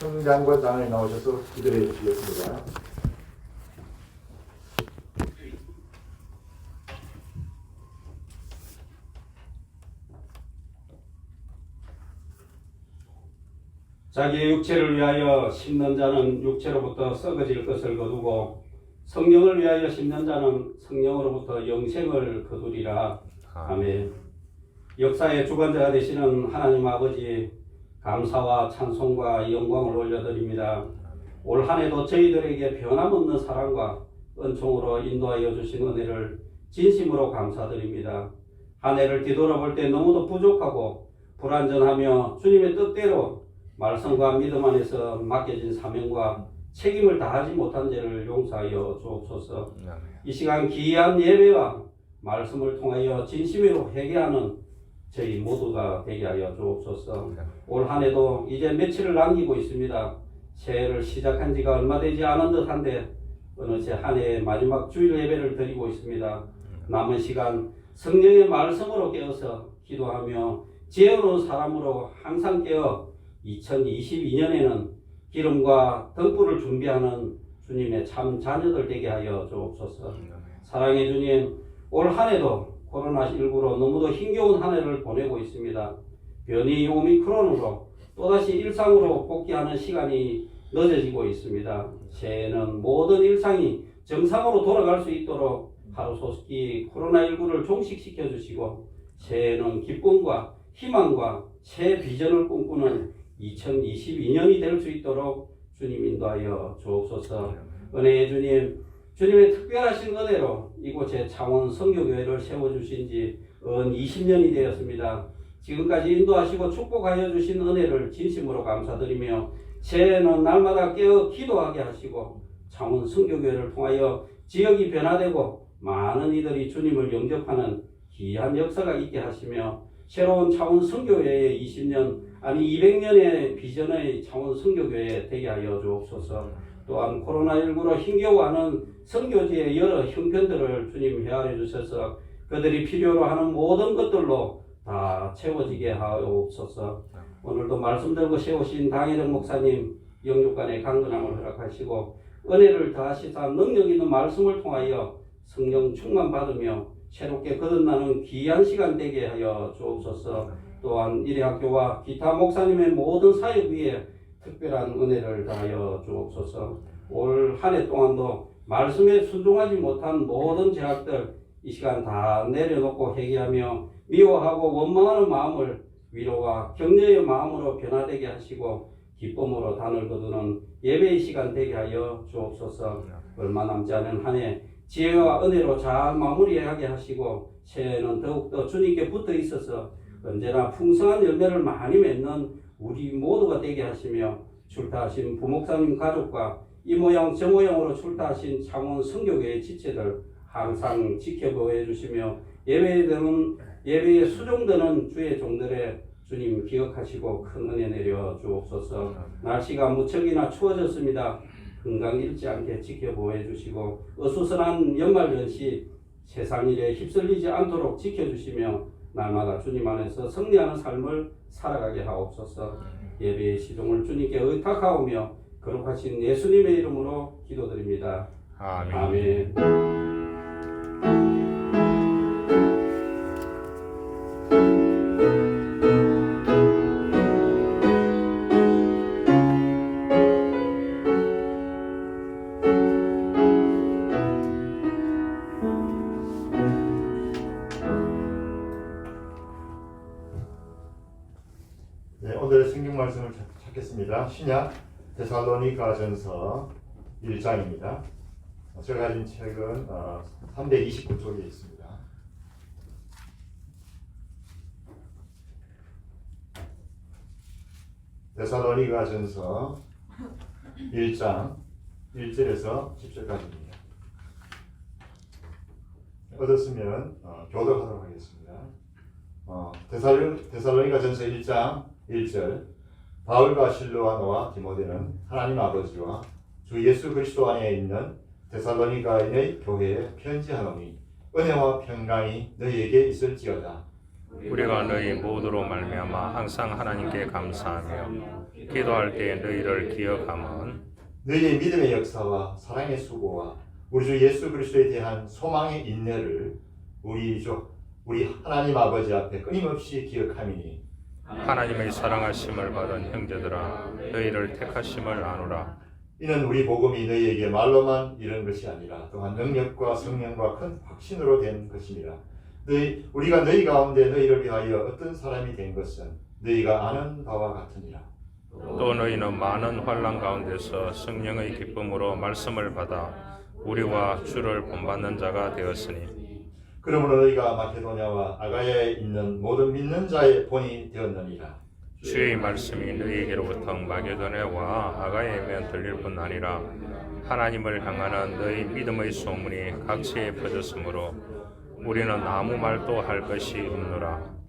성장관 장에 나오셔서 기도해 주시겠습니다. 자기의 육체를 위하여 심는 자는 육체로부터 썩어질 것을 거두고 성령을 위하여 심는 자는 성령으로부터 영생을 거두리라. 아멘. 역사의 주관자가 되시는 하나님 아버지, 감사와 찬송과 영광을 올려드립니다. 올 한 해도 저희들에게 변함없는 사랑과 은총으로 인도하여 주신 은혜를 진심으로 감사드립니다. 한 해를 뒤돌아볼 때 너무도 부족하고 불완전하며 주님의 뜻대로 말씀과 믿음 안에서 맡겨진 사명과 책임을 다하지 못한 죄를 용서하여 주옵소서. 이 시간 귀한 예배와 말씀을 통하여 진심으로 회개하는 저희 모두가 되게 하여 주옵소서. 올 한 해도 이제 며칠을 남기고 있습니다. 새해를 시작한 지가 얼마 되지 않은 듯한데 어느새 한 해의 마지막 주일 예배를 드리고 있습니다. 남은 시간 성령의 말씀으로 깨어서 기도하며 지혜로운 사람으로 항상 깨어 2022년에는 기름과 등불을 준비하는 주님의 참 자녀들 되게 하여 주옵소서. 사랑의 주님, 올 한 해도 코로나19로 너무도 힘겨운 한 해를 보내고 있습니다. 변이 오미크론으로 또다시 일상으로 복귀하는 시간이 늦어지고 있습니다. 새해에는 모든 일상이 정상으로 돌아갈 수 있도록 하루속히 코로나19를 종식시켜 주시고 새해에는 기쁨과 희망과 새 비전을 꿈꾸는 2022년이 될 수 있도록 주님 인도하여 주옵소서. 은혜의 주님, 주님의 특별하신 은혜로 이곳에 창원 선교교회를 세워주신 지 20년이 되었습니다. 지금까지 인도하시고 축복하여 주신 은혜를 진심으로 감사드리며 새해에는 날마다 깨어 기도하게 하시고 창원 선교교회를 통하여 지역이 변화되고 많은 이들이 주님을 영접하는 귀한 역사가 있게 하시며 새로운 창원 선교회의 20년 아니 200년의 비전의 창원 선교교회 되게 하여 주옵소서. 또한 코로나19로 힘겨워하는 선교지의 여러 형편들을 주님 헤아려 주셔서 그들이 필요로 하는 모든 것들로 다 채워지게 하옵소서. 오늘도 말씀 들고 세우신 당혜정 목사님 영육간의 강건함을 허락하시고 은혜를 더하시사 능력 있는 말씀을 통하여 성령 충만 받으며 새롭게 거듭나는 귀한 시간 되게 하여 주옵소서. 또한 일회학교와 기타 목사님의 모든 사역 위에 특별한 은혜를 다하여 주옵소서. 올 한 해 동안도 말씀에 순종하지 못한 모든 죄악들 이 시간 다 내려놓고 회개하며 미워하고 원망하는 마음을 위로와 격려의 마음으로 변화되게 하시고 기쁨으로 단을 거두는 예배의 시간 되게 하여 주옵소서. 얼마 남지 않은 한 해 지혜와 은혜로 잘 마무리하게 하시고 새해에는 더욱더 주님께 붙어 있어서 언제나 풍성한 열매를 많이 맺는 우리 모두가 되게 하시며 출타하신 부목사님 가족과 이모양 저모양으로 출타하신 창원 선교회의 지체들 항상 지켜보해 주시며 예배에 수종드는 주의 종들의 주님 기억하시고 큰 은혜 내려 주옵소서. 날씨가 무척이나 추워졌습니다. 건강 잃지 않게 지켜보해 주시고 어수선한 연말연시 세상 일에 휩쓸리지 않도록 지켜주시며 날마다 주님 안에서 승리하는 삶을 살아가게 하옵소서. 예배의 시종을 주님께 의탁하오며 거룩하신 예수님의 이름으로 기도드립니다. 아멘. 아멘. 네, 오늘의 성경 말씀을 찾겠습니다. 신약 데살로니가전서 1장입니다. 제가 가진 책은 329쪽에 있습니다. 데살로니가전서 1장 1절에서 10절까지입니다. 얻었으면 교독하도록 하겠습니다. 데살로니가전서 1장 1절 바울과 실로와 너와 디모데는 하나님 아버지와 주 예수 그리스도 안에 있는 데살로니가인의 교회에 편지하노니 은혜와 평강이 너희에게 있을지어다. 우리가 너희 모두로 말미암아 항상 하나님께 감사하며 기도할 때 너희를 기억함은 너희의 믿음의 역사와 사랑의 수고와 우리 주 예수 그리스도에 대한 소망의 인내를 우리 하나님 아버지 앞에 끊임없이 기억함이니 하나님의 사랑하심을 받은 형제들아 너희를 택하심을 아노라. 이는 우리 복음이 너희에게 말로만 이른 것이 아니라 또한 능력과 성령과 큰 확신으로 된 것이니라. 우리가 너희 가운데 너희를 위하여 어떤 사람이 된 것은 너희가 아는 바와 같으니라. 또 너희는 많은 환난 가운데서 성령의 기쁨으로 말씀을 받아 우리와 주를 본받는 자가 되었으니 그러므로 너희가 마케도냐와 아가야에 있는 모든 믿는 자의 본이 되었느니라. 주의 말씀이 너희에게로부터 마게도냐와 아가야에만 들릴 뿐 아니라 하나님을 향하는 너희 믿음의 소문이 각지에 퍼졌으므로 우리는 아무 말도 할 것이 없노라.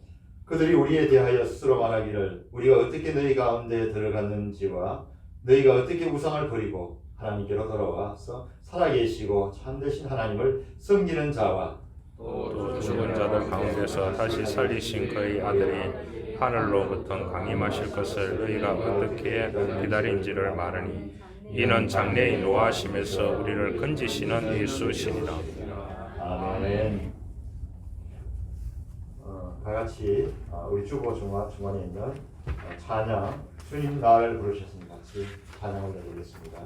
그들이 우리에 대하여 스스로 말하기를 우리가 어떻게 너희 가운데 들어갔는지와 너희가 어떻게 우상을 버리고 하나님께로 돌아와서 살아계시고 참되신 하나님을 섬기는 자와 또 죽은 자들 가운데서 다시 살리신 그의 아들이 하늘로부터 강림하실 것을 너희가 어떻게 기다린지를 말하니 이는 장래의 노하심에서 우리를 건지시는 예수시니라. 아멘. 다 같이 우리 주보 중간에 있는 찬양 주님 나를 부르셨습니다. 같이 찬양을 드리겠습니다.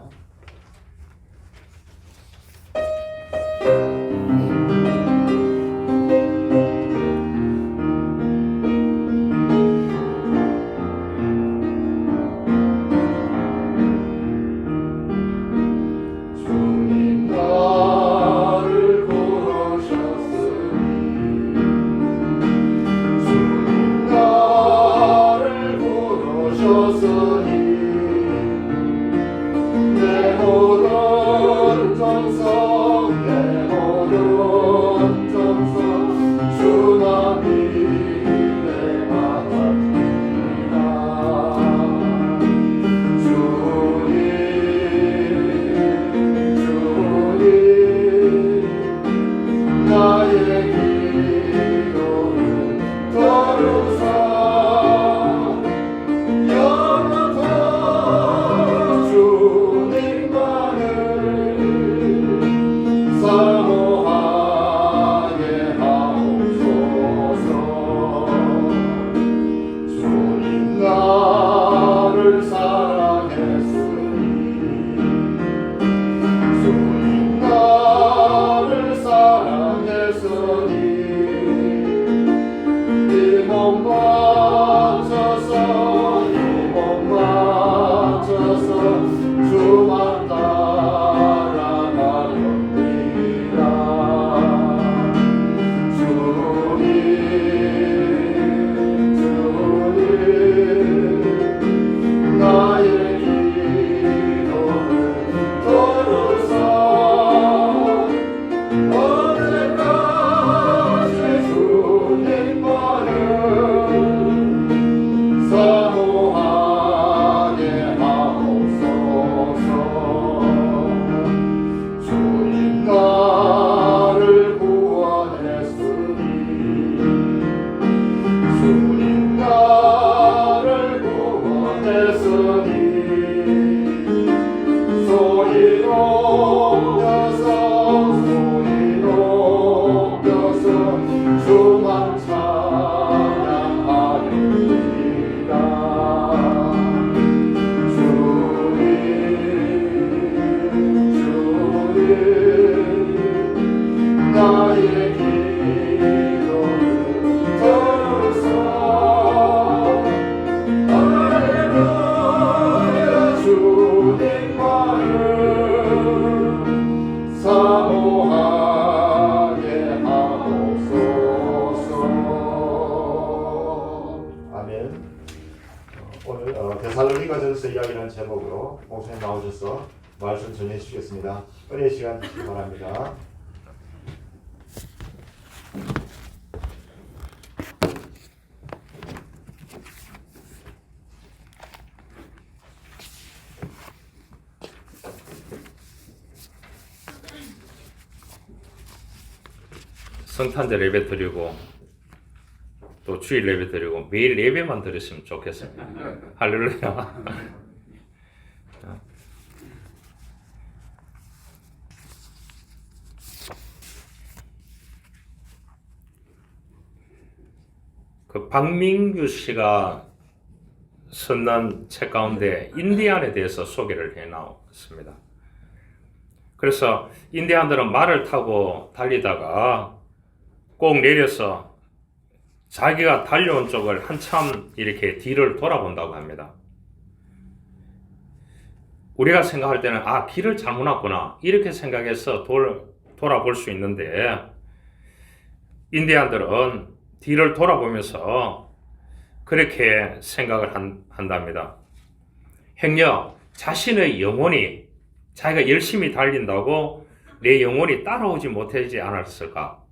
데살로니가전서 이야기라는 제목으로 목사님 나오셔서 말씀 전해 주시겠습니다. 은혜의 시간 주시기 바랍니다. 성탄절 예배 드리고 또 주일 예배 드리고 매일 예배만 드렸으면 좋겠습니다. 할렐루야. 그 박민규 씨가 썼는 책 가운데 인디안에 대해서 소개를 해 나왔습니다. 그래서 인디안들은 말을 타고 달리다가 꼭 내려서 자기가 달려온 쪽을 한참 이렇게 뒤를 돌아본다고 합니다. 우리가 생각할 때는 길을 잘못 왔구나 이렇게 생각해서 돌아볼 수 있는데 인디안들은 뒤를 돌아보면서 그렇게 생각을 한답니다. 행여 자신의 영혼이 자기가 열심히 달린다고 내 영혼이 따라오지 못하지 않았을까?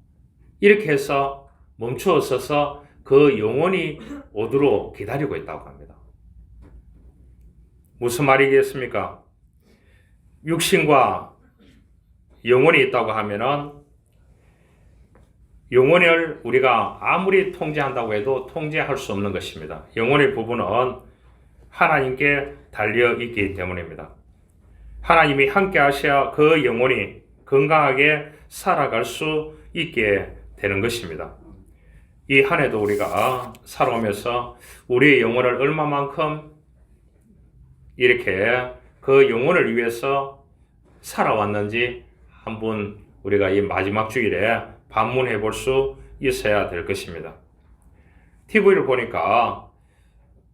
이렇게 해서 멈추어 서서 그 영혼이 오도록 기다리고 있다고 합니다. 무슨 말이겠습니까? 육신과 영혼이 있다고 하면은 영혼을 우리가 아무리 통제한다고 해도 통제할 수 없는 것입니다. 영혼의 부분은 하나님께 달려 있기 때문입니다. 하나님이 함께 하셔야 그 영혼이 건강하게 살아갈 수 있게 되는 것입니다. 이 한 해도 우리가 살아오면서 우리의 영혼을 얼마만큼 이렇게 그 영혼을 위해서 살아왔는지 한번 우리가 이 마지막 주일에 반문해 볼 수 있어야 될 것입니다. TV를 보니까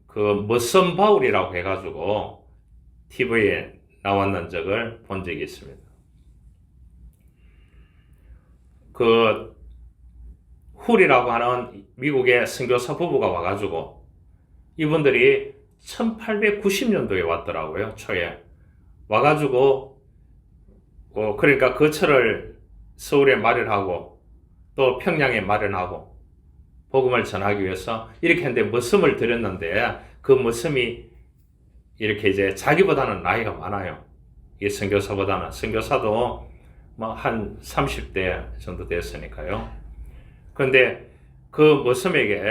그 머선 바울이라고 해가지고 TV에 나왔는 적을 본 적이 있습니다. 그 훌이라고 하는 미국의 선교사 부부가 와가지고 이분들이 1890년도에 왔더라고요. 초에 와가지고 그러니까 거처를 서울에 마련하고 또 평양에 마련하고 복음을 전하기 위해서 이렇게 했는데 머슴을 들였는데 그 머슴이 이렇게 이제 자기보다는 나이가 많아요. 이 선교사보다는. 선교사도 뭐 한 30대 정도 됐으니까요. 그런데 그 머슴에게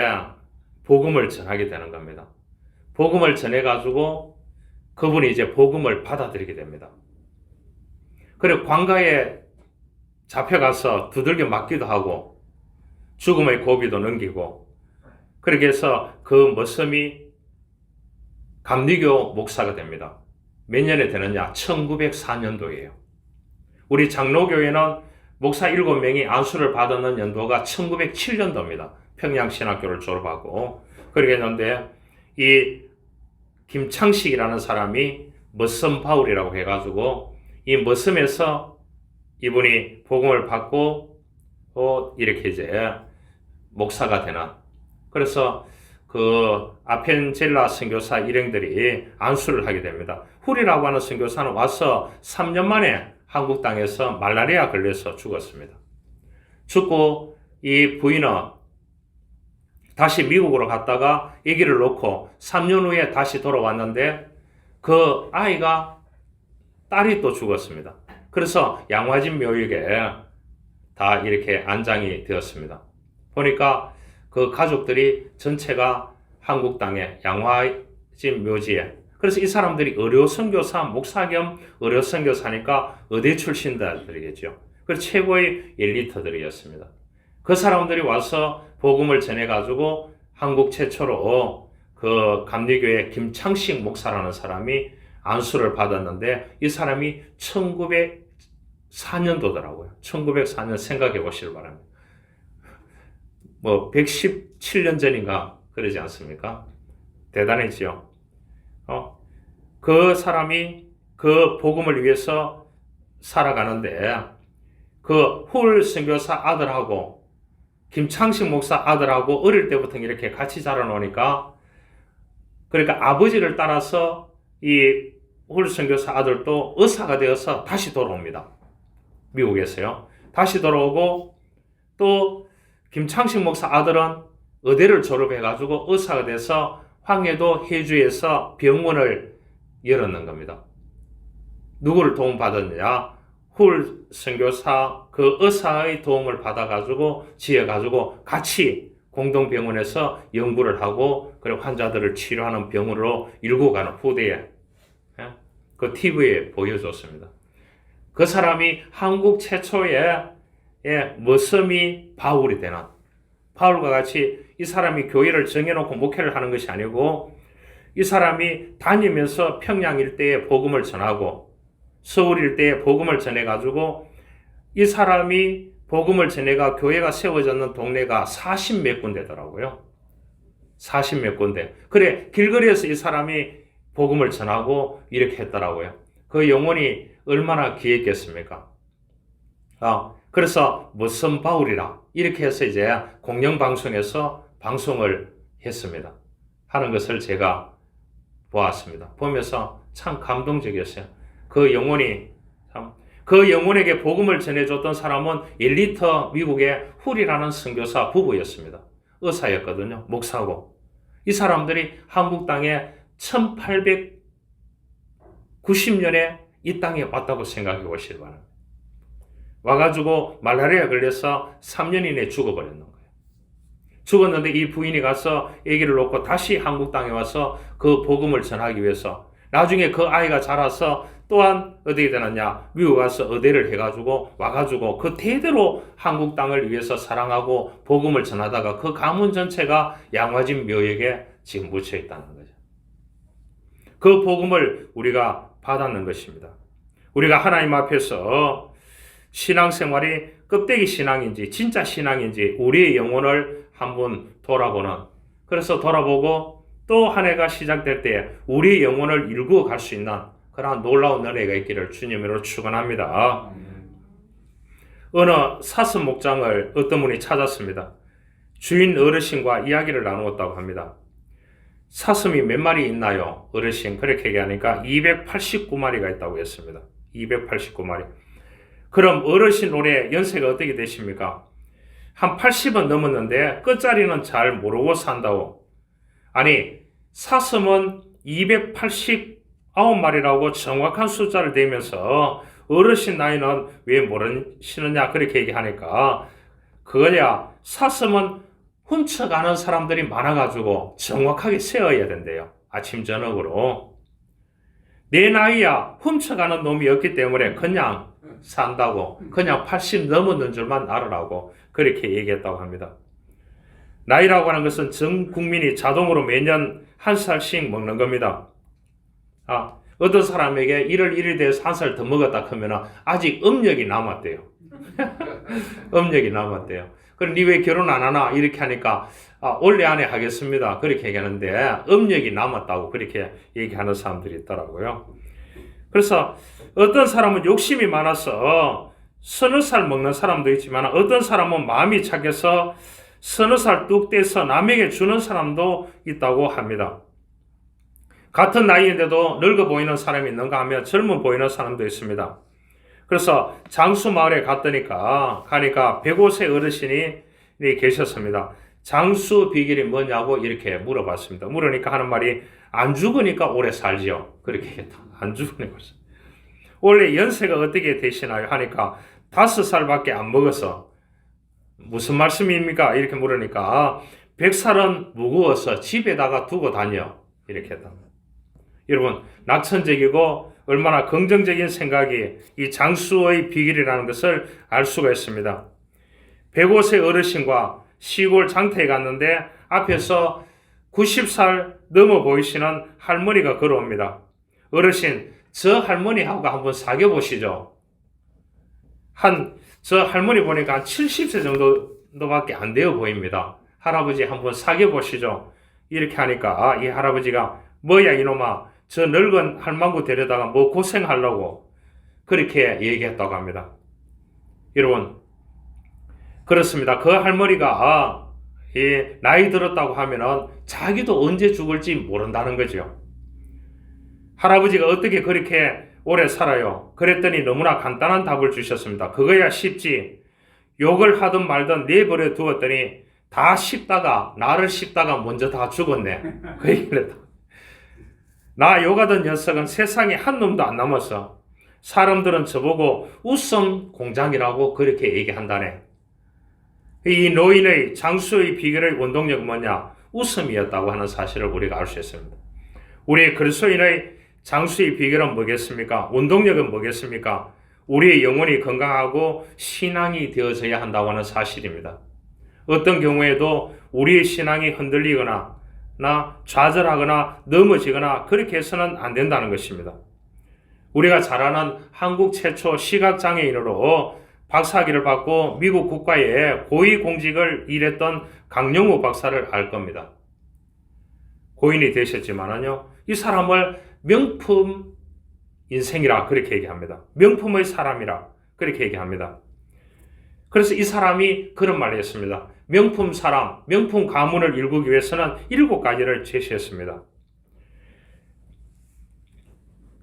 복음을 전하게 되는 겁니다. 복음을 전해가지고 그분이 이제 복음을 받아들이게 됩니다. 그리고 광가에 잡혀가서 두들겨 맞기도 하고 죽음의 고비도 넘기고 그렇게 해서 그 머슴이 감리교 목사가 됩니다. 몇 년에 되느냐? 1904년도예요. 우리 장로교회는 목사 7명이 안수를 받았는 연도가 1907년도입니다. 평양신학교를 졸업하고 그렇게 했는데 이 김창식이라는 사람이 머슴 바울이라고 해가지고 이 머슴에서 이분이 복음을 받고 이렇게 이제 목사가 되는 그래서 그 아펜젤라 선교사 일행들이 안수를 하게 됩니다. 훌이라고 하는 선교사는 와서 3년 만에 한국 땅에서 말라리아 걸려서 죽었습니다. 죽고 이 부인은 다시 미국으로 갔다가 아기를 놓고 3년 후에 다시 돌아왔는데 그 아이가 딸이 또 죽었습니다. 그래서 양화진 묘역에 다 이렇게 안장이 되었습니다. 보니까 그 가족들이 전체가 한국 땅에 양화진 묘지에 그래서 이 사람들이 의료 선교사 목사 겸 의료 선교사니까 의대 출신들이겠죠. 그래서 최고의 엘리트들이었습니다. 그 사람들이 와서 복음을 전해가지고 한국 최초로 그 감리교회 김창식 목사라는 사람이 안수를 받았는데 이 사람이 1904년도더라고요. 1904년 생각해 보시길 바랍니다. 뭐 117년 전인가 그러지 않습니까? 대단했지요. 그 사람이 그 복음을 위해서 살아가는데 그 훌 선교사 아들하고 김창식 목사 아들하고 어릴 때부터 이렇게 같이 자라놓으니까 그러니까 아버지를 따라서 이 훌 선교사 아들도 의사가 되어서 다시 돌아옵니다. 미국에서요. 다시 돌아오고 또 김창식 목사 아들은 의대를 졸업해가지고 의사가 돼서 황해도 해주에서 병원을 열었는 겁니다. 누구를 도움받았느냐? 훌 선교사 그 의사의 도움을 받아가지고 지어가지고 같이 공동병원에서 연구를 하고 그리고 환자들을 치료하는 병원으로 일고 가는 후대에 그 TV에 보여줬습니다. 그 사람이 한국 최초의 머슴이 바울이 되는, 바울과 같이 이 사람이 교회를 정해놓고 목회를 하는 것이 아니고 이 사람이 다니면서 평양 일대에 복음을 전하고 서울 일대에 복음을 전해가지고 이 사람이 복음을 전해가 교회가 세워졌는 동네가 40몇 군데더라고요. 40몇 군데. 그래, 길거리에서 이 사람이 복음을 전하고 이렇게 했더라고요. 그 영혼이 얼마나 귀했겠습니까? 그래서 머슴 바울이라 이렇게 해서 이제 공영방송에서 방송을 했습니다. 하는 것을 제가 보았습니다. 보면서 참 감동적이었어요. 그 영혼이 그 영혼에게 복음을 전해줬던 사람은 엘리트 미국의 훌이라는 선교사 부부였습니다. 의사였거든요. 목사고. 이 사람들이 한국 땅에 1890년에 이 땅에 왔다고 생각해 보시기 바랍니다. 와가지고 말라리아 걸려서 3년 이내에 죽어버렸는 거예요. 죽었는데 이 부인이 가서 아기를 놓고 다시 한국 땅에 와서 그 복음을 전하기 위해서 나중에 그 아이가 자라서 또한 어디에 되느냐 미국 가서 의대를 해가지고 와가지고 그 대대로 한국 땅을 위해서 사랑하고 복음을 전하다가 그 가문 전체가 양화진 묘역에 지금 묻혀 있다는 거죠. 그 복음을 우리가 받았는 것입니다. 우리가 하나님 앞에서 신앙생활이 껍데기 신앙인지 진짜 신앙인지 우리의 영혼을 한번 돌아보는, 그래서 돌아보고 또 한 해가 시작될 때 우리의 영혼을 일구어 갈 수 있는 그러한 놀라운 은혜가 있기를 주님으로 축원합니다. 어느 사슴 목장을 어떤 분이 찾았습니다. 주인 어르신과 이야기를 나누었다고 합니다. 사슴이 몇 마리 있나요? 어르신 그렇게 얘기하니까 289마리가 있다고 했습니다. 289마리. 그럼 어르신 올해 연세가 어떻게 되십니까? 한 80은 넘었는데 끝자리는 잘 모르고 산다고. 아니, 사슴은 289마리라고 정확한 숫자를 대면서 어르신 나이는 왜 모르시느냐 그렇게 얘기하니까 그거야 사슴은 훔쳐가는 사람들이 많아가지고 정확하게 세어야 된대요. 아침 저녁으로. 내 나이야 훔쳐가는 놈이 없기 때문에 그냥 산다고, 그냥 80 넘었는 줄만 알으라고 그렇게 얘기했다고 합니다. 나이라고 하는 것은 전 국민이 자동으로 매년 한 살씩 먹는 겁니다. 어떤 사람에게 1월 1일 돼서 한 살 더 먹었다 하면 아직 음력이 남았대요. 음력이 남았대요. 그럼 니 왜 결혼 안 하나? 이렇게 하니까 올해 안에 하겠습니다. 그렇게 얘기하는데 음력이 남았다고 그렇게 얘기하는 사람들이 있더라고요. 그래서 어떤 사람은 욕심이 많아서 서너 살 먹는 사람도 있지만 어떤 사람은 마음이 착해서 서너 살 뚝 떼서 남에게 주는 사람도 있다고 합니다. 같은 나이인데도 늙어 보이는 사람이 있는가 하면 젊어 보이는 사람도 있습니다. 그래서 장수 마을에 가니까 105세 어르신이 계셨습니다. 장수 비결이 뭐냐고 이렇게 물어봤습니다. 물으니까 하는 말이 안 죽으니까 오래 살지요. 그렇게 했다. 안 죽으니까. 원래 연세가 어떻게 되시나요? 하니까 5살밖에 안 먹어서. 무슨 말씀입니까? 이렇게 물으니까 100살은 무거워서 집에다가 두고 다녀. 이렇게 했다. 여러분, 낙천적이고 얼마나 긍정적인 생각이 이 장수의 비결이라는 것을 알 수가 있습니다. 105세 어르신과 시골 장터에 갔는데 앞에서 90살 넘어 보이시는 할머니가 걸어옵니다. 어르신, 저 할머니하고 한번 사귀어 보시죠. 저 할머니 보니까 한 70세 정도밖에 안 되어 보입니다. 할아버지 한번 사귀어 보시죠. 이렇게 하니까 이 할아버지가 뭐야 이놈아, 저 늙은 할망구 데려다가 뭐 고생하려고 그렇게 얘기했다고 합니다. 여러분, 그렇습니다. 그 할머니가 나이 들었다고 하면은 자기도 언제 죽을지 모른다는 거죠. 할아버지가 어떻게 그렇게 오래 살아요? 그랬더니 너무나 간단한 답을 주셨습니다. 그거야 쉽지. 욕을 하든 말든 내버려 두었더니 다 씹다가 나를 씹다가 먼저 다 죽었네. 그 얘기를 했다. 나 욕하던 녀석은 세상에 한 놈도 안 남았어. 사람들은 저보고 웃음 공장이라고 그렇게 얘기한다네. 이 노인의 장수의 비결의 원동력은 뭐냐? 웃음이었다고 하는 사실을 우리가 알 수 있습니다. 우리 그리스도인의 장수의 비결은 뭐겠습니까? 원동력은 뭐겠습니까? 우리의 영혼이 건강하고 신앙이 되어져야 한다고 하는 사실입니다. 어떤 경우에도 우리의 신앙이 흔들리거나 좌절하거나 넘어지거나 그렇게 해서는 안 된다는 것입니다. 우리가 잘 아는 한국 최초 시각장애인으로 박사학위를 받고 미국 국가에 고위공직을 일했던 강영우 박사를 알 겁니다. 고인이 되셨지만은요, 이 사람을 명품 인생이라 그렇게 얘기합니다. 명품의 사람이라 그렇게 얘기합니다. 그래서 이 사람이 그런 말을 했습니다. 명품 사람, 명품 가문을 일구기 위해서는 7가지를 제시했습니다.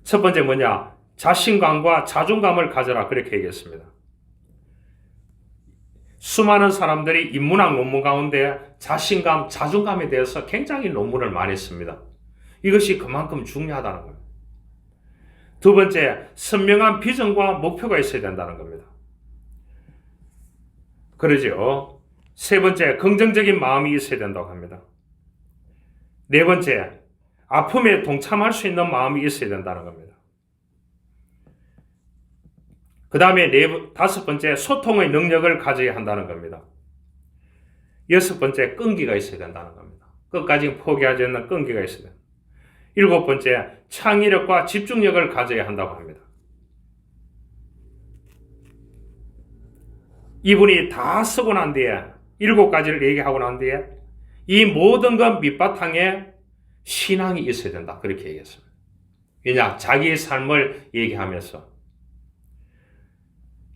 첫 번째 뭐냐? 자신감과 자존감을 가져라 그렇게 얘기했습니다. 수많은 사람들이 인문학 논문 가운데 자신감, 자존감에 대해서 굉장히 논문을 많이 씁니다. 이것이 그만큼 중요하다는 겁니다. 두 번째, 선명한 비전과 목표가 있어야 된다는 겁니다. 그러죠. 세 번째, 긍정적인 마음이 있어야 된다고 합니다. 네 번째, 아픔에 동참할 수 있는 마음이 있어야 된다는 겁니다. 그 다음에 다섯 번째, 소통의 능력을 가져야 한다는 겁니다. 여섯 번째, 끈기가 있어야 된다는 겁니다. 끝까지 포기하지 않는 끈기가 있어야 됩니다. 일곱 번째, 창의력과 집중력을 가져야 한다고 합니다. 이분이 다 쓰고 난 뒤에 7가지를 얘기하고 난 뒤에 이 모든 것 밑바탕에 신앙이 있어야 된다 그렇게 얘기했습니다. 왜냐? 자기의 삶을 얘기하면서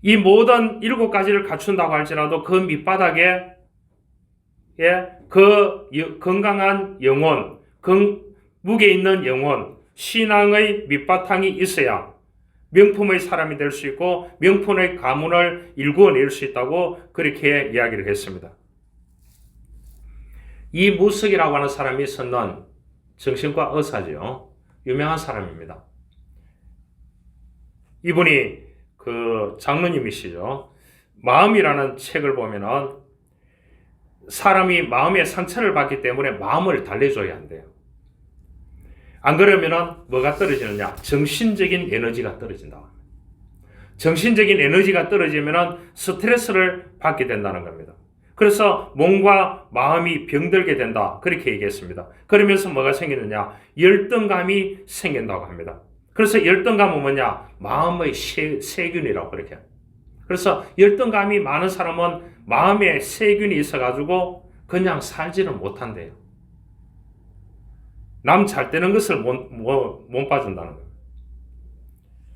이 모든 7가지를 갖춘다고 할지라도 그 밑바닥에 그 건강한 영혼, 무게 있는 영혼, 신앙의 밑바탕이 있어야 명품의 사람이 될 수 있고 명품의 가문을 일구어낼 수 있다고 그렇게 이야기를 했습니다. 이 무석이라고 하는 사람이 썼는 정신과 의사죠. 유명한 사람입니다. 이분이 그 장로님이시죠. 마음이라는 책을 보면은 사람이 마음에 상처를 받기 때문에 마음을 달래줘야 한대요. 안 그러면은 뭐가 떨어지느냐? 정신적인 에너지가 떨어진다고 합니다. 정신적인 에너지가 떨어지면은 스트레스를 받게 된다는 겁니다. 그래서 몸과 마음이 병들게 된다. 그렇게 얘기했습니다. 그러면서 뭐가 생기느냐? 열등감이 생긴다고 합니다. 그래서 열등감은 뭐냐? 마음의 세균이라고 그렇게. 그래서 열등감이 많은 사람은 마음에 세균이 있어가지고 그냥 살지를 못한대요. 남 잘 되는 것을 못 봐준다는 거예요.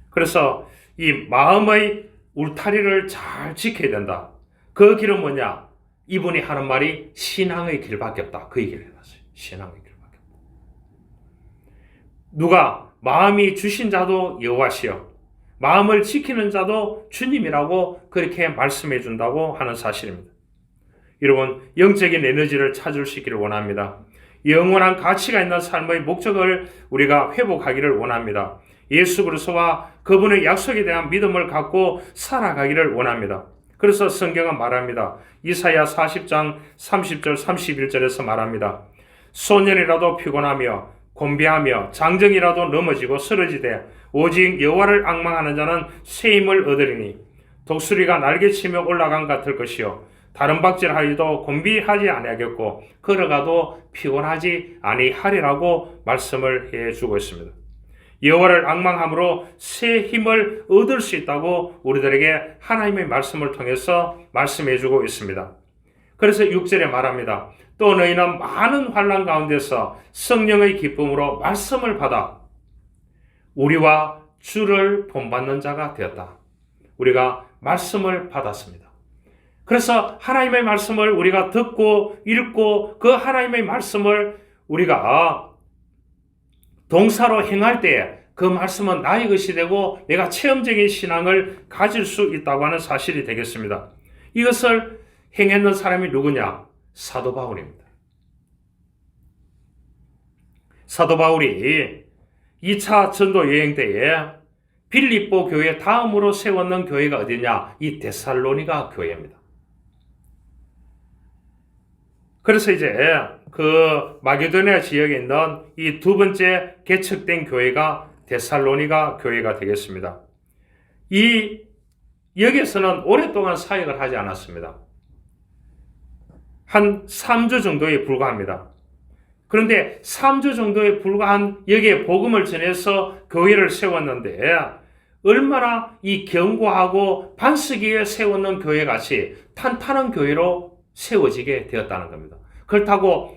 그래서 이 마음의 울타리를 잘 지켜야 된다. 그 길은 뭐냐? 이분이 하는 말이 신앙의 길밖에 없다. 그 얘기를 해놨어요. 신앙의 길밖에 없다. 누가 마음이 주신 자도 여호와시여 마음을 지키는 자도 주님이라고 그렇게 말씀해 준다고 하는 사실입니다. 여러분, 영적인 에너지를 찾을 수 있기를 원합니다. 영원한 가치가 있는 삶의 목적을 우리가 회복하기를 원합니다. 예수 그리스도와 그분의 약속에 대한 믿음을 갖고 살아가기를 원합니다. 그래서 성경은 말합니다. 이사야 40장 30절 31절에서 말합니다. 소년이라도 피곤하며 곤비하며 장정이라도 넘어지고 쓰러지되 오직 여호와를 앙망하는 자는 새 힘을 얻으리니 독수리가 날개치며 올라간 같을 것이요 다른 박질하여도 곤비하지 아니하겠고 걸어가도 피곤하지 아니하리라고 말씀을 해주고 있습니다. 여호와를 앙망함으로 새 힘을 얻을 수 있다고 우리들에게 하나님의 말씀을 통해서 말씀해주고 있습니다. 그래서 6절에 말합니다. 또 너희는 많은 환난 가운데서 성령의 기쁨으로 말씀을 받아 우리와 주를 본받는 자가 되었다. 우리가 말씀을 받았습니다. 그래서 하나님의 말씀을 우리가 듣고 읽고 그 하나님의 말씀을 우리가 동사로 행할 때에 그 말씀은 나의 것이 되고 내가 체험적인 신앙을 가질 수 있다고 하는 사실이 되겠습니다. 이것을 행했는 사람이 누구냐? 사도 바울입니다. 사도 바울이 2차 전도 여행 때에 빌립보 교회 다음으로 세웠는 교회가 어디냐? 이 데살로니가 교회입니다. 그래서 이제 그 마게도니아 지역에 있는 이 두 번째 개척된 교회가 데살로니가 교회가 되겠습니다. 이 여기에서는 오랫동안 사역을 하지 않았습니다. 한 3주 정도에 불과합니다. 그런데 3주 정도에 불과한 여기에 복음을 전해서 교회를 세웠는데 얼마나 이 견고하고 반석 위에 세우는 교회같이 탄탄한 교회로 세워지게 되었다는 겁니다. 그렇다고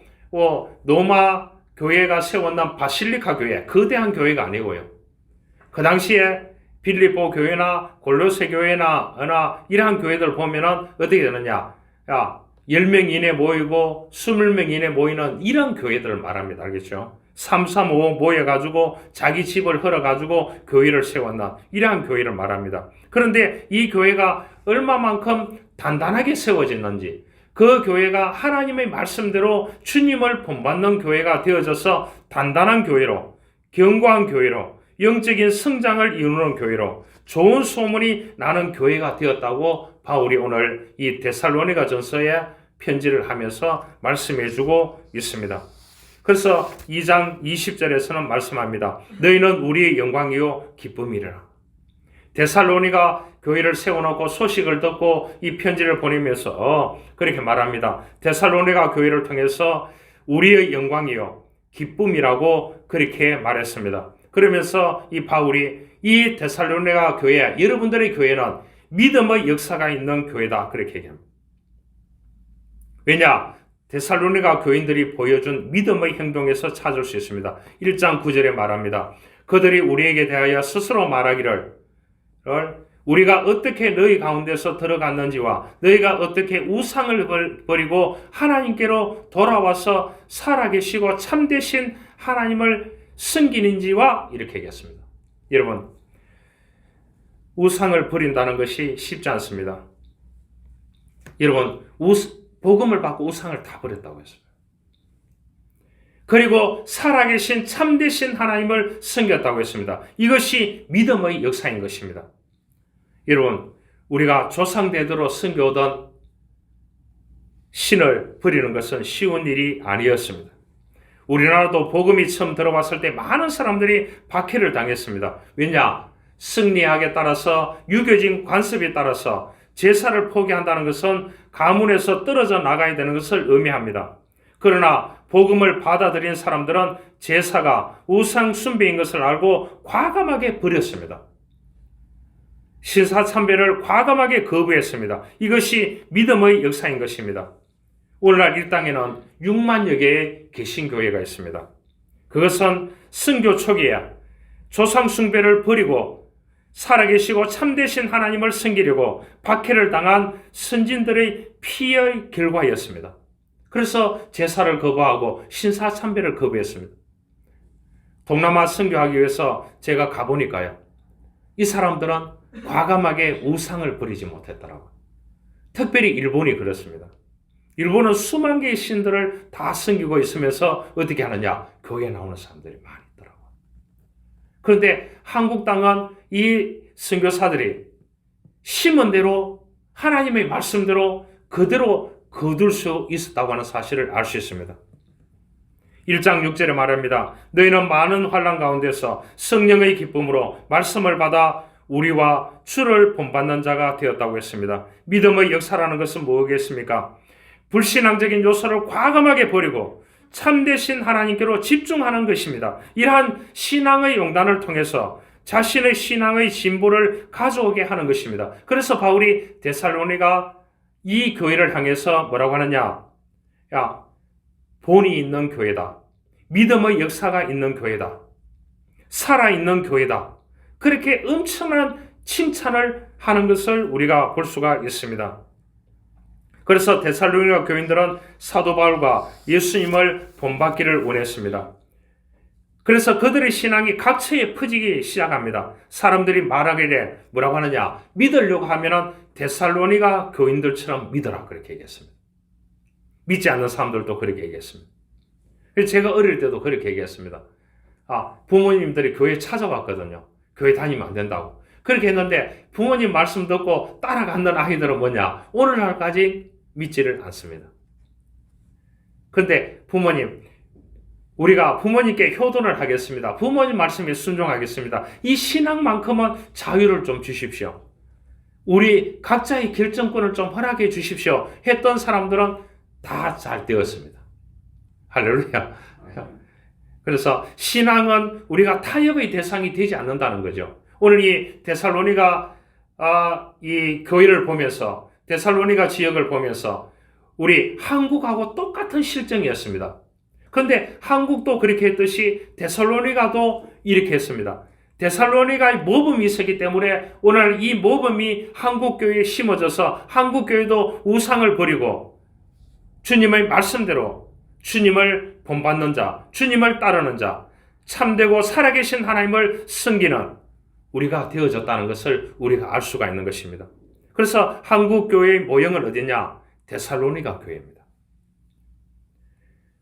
로마 교회가 세웠던 바실리카 교회, 거대한 교회가 아니고요. 그 당시에 빌립보 교회나 골로새 교회나 이러한 교회들 보면은 어떻게 되느냐? 10명 이내 모이고 20명 이내 모이는 이런 교회들을 말합니다. 알겠죠? 335 모여가지고 자기 집을 헐어가지고 교회를 세웠나 이러한 교회를 말합니다. 그런데 이 교회가 얼마만큼 단단하게 세워졌는지 그 교회가 하나님의 말씀대로 주님을 본받는 교회가 되어져서 단단한 교회로 견고한 교회로 영적인 성장을 이루는 교회로 좋은 소문이 나는 교회가 되었다고 바울이 오늘 이 데살로니가 전서에 편지를 하면서 말씀해주고 있습니다. 그래서 2장 20절에서는 말씀합니다. 너희는 우리의 영광이요 기쁨이라. 데살로니가 교회를 세워놓고 소식을 듣고 이 편지를 보내면서 그렇게 말합니다. 데살로니가 교회를 통해서 우리의 영광이요 기쁨이라고 그렇게 말했습니다. 그러면서 이 바울이 이 데살로니가 교회, 여러분들의 교회는 믿음의 역사가 있는 교회다 그렇게 얘기합니다. 왜냐? 데살로니가 교인들이 보여준 믿음의 행동에서 찾을 수 있습니다. 1장 9절에 말합니다. 그들이 우리에게 대하여 스스로 말하기를 우리가 어떻게 너희 가운데서 들어갔는지와 너희가 어떻게 우상을 버리고 하나님께로 돌아와서 살아계시고 참되신 하나님을 섬기는지와 이렇게 얘기했습니다. 여러분, 우상을 버린다는 것이 쉽지 않습니다. 여러분, 복음을 받고 우상을 다 버렸다고 했습니다. 그리고 살아계신 참되신 하나님을 섬겼다고 했습니다. 이것이 믿음의 역사인 것입니다. 여러분, 우리가 조상대대로 섬겨오던 신을 버리는 것은 쉬운 일이 아니었습니다. 우리나라도 복음이 처음 들어왔을 때 많은 사람들이 박해를 당했습니다. 왜냐? 승리학에 따라서 유교진 관습에 따라서 제사를 포기한다는 것은 가문에서 떨어져 나가야 되는 것을 의미합니다. 그러나 복음을 받아들인 사람들은 제사가 우상 숭배인 것을 알고 과감하게 버렸습니다. 신사참배를 과감하게 거부했습니다. 이것이 믿음의 역사인 것입니다. 오늘날 이 땅에는 6만여 개의 개신교회가 있습니다. 그것은 선교 초기에 조상 숭배를 버리고 살아계시고 참되신 하나님을 섬기려고 박해를 당한 선진들의 피의 결과였습니다. 그래서 제사를 거부하고 신사참배를 거부했습니다. 동남아 선교하기 위해서 제가 가보니까요. 이 사람들은 과감하게 우상을 버리지 못했더라고요. 특별히 일본이 그렇습니다. 일본은 수만 개의 신들을 다 섬기고 있으면서 어떻게 하느냐? 교회에 나오는 사람들이 많이 있더라고요. 그런데 한국 땅은 이 선교사들이 심은 대로 하나님의 말씀대로 그대로 거둘 수 있었다고 하는 사실을 알 수 있습니다. 1장 6절에 말합니다. 너희는 많은 환난 가운데서 성령의 기쁨으로 말씀을 받아 우리와 주를 본받는 자가 되었다고 했습니다. 믿음의 역사라는 것은 무엇이겠습니까? 불신앙적인 요소를 과감하게 버리고 참되신 하나님께로 집중하는 것입니다. 이러한 신앙의 용단을 통해서 자신의 신앙의 진보를 가져오게 하는 것입니다. 그래서 바울이 데살로니가 이 교회를 향해서 뭐라고 하느냐? 야, 본이 있는 교회다. 믿음의 역사가 있는 교회다. 살아있는 교회다. 그렇게 엄청난 칭찬을 하는 것을 우리가 볼 수가 있습니다. 그래서 데살로니가 교인들은 사도 바울과 예수님을 본받기를 원했습니다. 그래서 그들의 신앙이 각처에 퍼지기 시작합니다. 사람들이 말하기를 뭐라고 하느냐? 믿으려고 하면은 데살로니가 교인들처럼 믿어라 그렇게 얘기했습니다. 믿지 않는 사람들도 그렇게 얘기했습니다. 그래서 제가 어릴 때도 그렇게 얘기했습니다. 부모님들이 교회 찾아왔거든요. 교회 다니면 안 된다고. 그렇게 했는데 부모님 말씀 듣고 따라가는 아이들은 뭐냐? 오늘날까지 믿지를 않습니다. 그런데 부모님, 우리가 부모님께 효도를 하겠습니다. 부모님 말씀에 순종하겠습니다. 이 신앙만큼은 자유를 좀 주십시오. 우리 각자의 결정권을 좀 허락해 주십시오. 했던 사람들은 다 잘 되었습니다. 할렐루야. 그래서 신앙은 우리가 타협의 대상이 되지 않는다는 거죠. 오늘 이 데살로니가 이 교회를 보면서, 데살로니가 지역을 보면서 우리 한국하고 똑같은 실정이었습니다. 그런데 한국도 그렇게 했듯이 데살로니가도 이렇게 했습니다. 데살로니가의 모범이 있었기 때문에 오늘 이 모범이 한국교회에 심어져서 한국교회도 우상을 버리고 주님의 말씀대로 주님을 본받는 자, 주님을 따르는 자, 참되고 살아계신 하나님을 섬기는 우리가 되어졌다는 것을 우리가 알 수가 있는 것입니다. 그래서 한국교회의 모형은 어디냐? 데살로니가 교회입니다.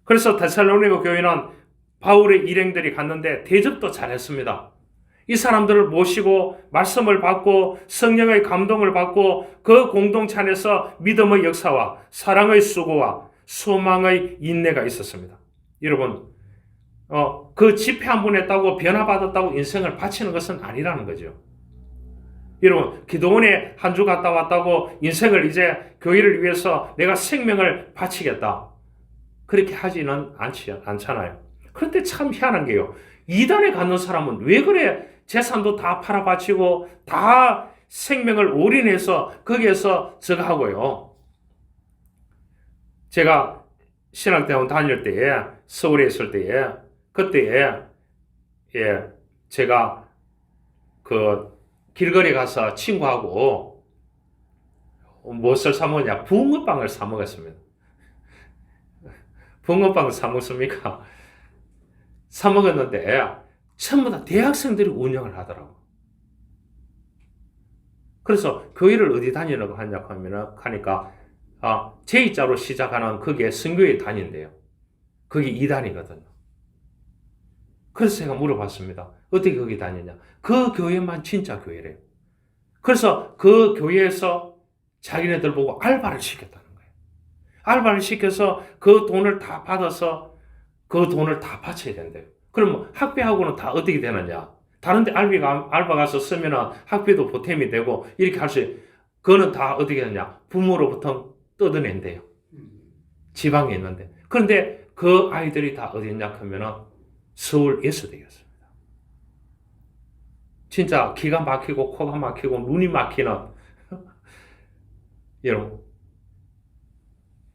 그래서 데살로니가 교회는 바울의 일행들이 갔는데 대접도 잘했습니다. 이 사람들을 모시고 말씀을 받고 성령의 감동을 받고 그 공동체 안에서 믿음의 역사와 사랑의 수고와 소망의 인내가 있었습니다. 여러분, 그 집회 한 번 했다고 변화받았다고 인생을 바치는 것은 아니라는 거죠. 여러분, 기도원에 한 주 갔다 왔다고 인생을 이제 교회를 위해서 내가 생명을 바치겠다, 그렇게 하지는 않잖아요. 그런데 참 희한한 게요, 이단에 가는 사람은 왜 그래 재산도 다 팔아바치고 다 생명을 올인해서 거기에서 저거 하고요. 제가 신학대학원 다닐 때에, 서울에 있을 때에, 그때에 제가 그 길거리 가서 친구하고 무엇을 사 먹었냐? 붕어빵을 사 먹었습니다. 붕어빵을 사 먹습니까? 사 먹었는데 전부 다 대학생들이 운영을 하더라고. 그래서 교회를 어디 다니려고 하냐고 하니까 제2자로 시작하는 거기에 선교회 다닌대요. 거기 2단이거든요. 그래서 제가 물어봤습니다. 어떻게 거기 다니냐? 그 교회만 진짜 교회래요. 그래서 그 교회에서 자기네들 보고 알바를 시켰다는 거예요. 알바를 시켜서 그 돈을 다 받아서 그 돈을 다 바쳐야 된대요. 그럼 학비하고는 다 어떻게 되느냐? 다른데 알바 가서 쓰면 학비도 보탬이 되고 이렇게 할 수, 그거는 다 어떻게 되느냐? 부모로부터 뜯어낸대요. 지방에 있는데. 그런데 그 아이들이 다 어디 있냐 하면은 서울 예수대였습니다. 진짜 기가 막히고 코가 막히고 눈이 막히는 여러분.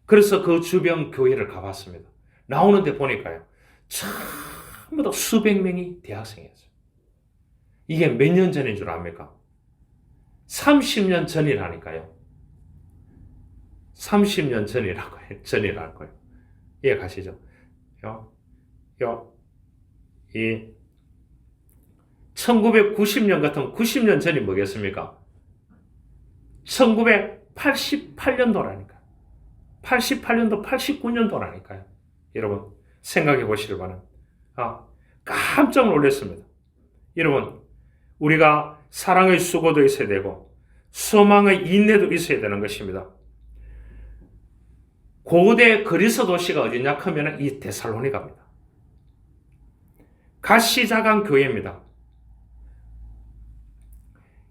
그래서 그 주변 교회를 가봤습니다. 나오는데 보니까요, 전부 다 수백 명이 대학생이었어요. 이게 몇 년 전인 줄 압니까? 30년 전이라니까요. 30년 전이라는 거예요. 이해 가시죠? 이 1990년 같은 90년 전이 뭐겠습니까? 1988년도라니까요. 88년도, 89년도라니까요. 여러분, 생각해 보시길 바랍니다. 깜짝 놀랐습니다. 여러분, 우리가 사랑의 수고도 있어야 되고 소망의 인내도 있어야 되는 것입니다. 고대 그리스 도시가 어디냐 하면 이 데살로니가입니다. 가시작한 교회입니다.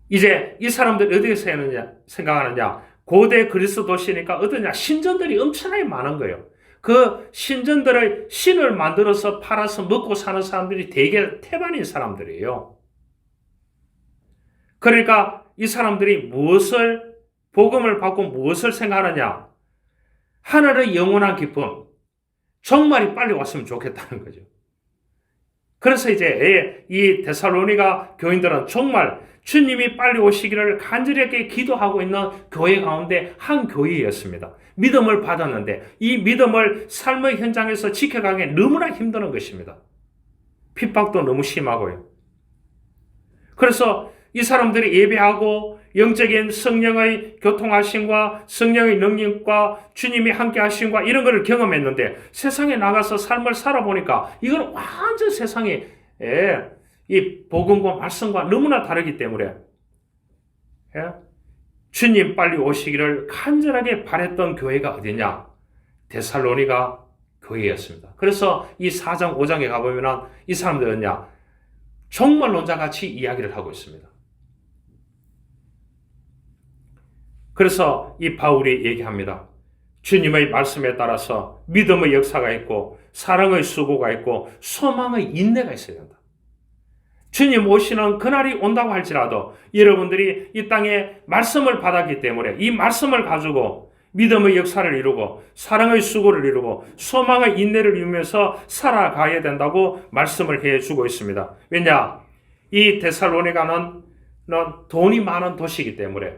이제 이 사람들이 어디서 생각하느냐? 고대 그리스 도시니까 어떠냐? 신전들이 엄청나게 많은 거예요. 그 신전들의 신을 만들어서 팔아서 먹고 사는 사람들이 되게 태반인 사람들이에요. 그러니까 이 사람들이 복음을 받고 무엇을 생각하느냐? 하늘의 영원한 기쁨, 종말이 빨리 왔으면 좋겠다는 거죠. 그래서 이제 이 데살로니가 교인들은 정말 주님이 빨리 오시기를 간절하게 기도하고 있는 교회 가운데 한 교회였습니다. 믿음을 받았는데 이 믿음을 삶의 현장에서 지켜가기 너무나 힘든 것입니다. 핍박도 너무 심하고요. 그래서 이 사람들이 예배하고 영적인 성령의 교통하심과 성령의 능력과 주님이 함께 하심과 이런 것을 경험했는데 세상에 나가서 삶을 살아보니까 이건 완전 세상에 이 복음과 말씀과 너무나 다르기 때문에 주님 빨리 오시기를 간절하게 바랬던 교회가 어디냐? 데살로니가 교회였습니다. 그래서 이 4장 5장에 가보면 이 사람들은요 종말론자 같이 이야기를 하고 있습니다. 그래서 이 바울이 얘기합니다. 주님의 말씀에 따라서 믿음의 역사가 있고 사랑의 수고가 있고 소망의 인내가 있어야 된다. 주님 오시는 그날이 온다고 할지라도 여러분들이 이 땅에 말씀을 받았기 때문에 이 말씀을 가지고 믿음의 역사를 이루고 사랑의 수고를 이루고 소망의 인내를 이루면서 살아가야 된다고 말씀을 해주고 있습니다. 왜냐? 이 데살로니가는 돈이 많은 도시이기 때문에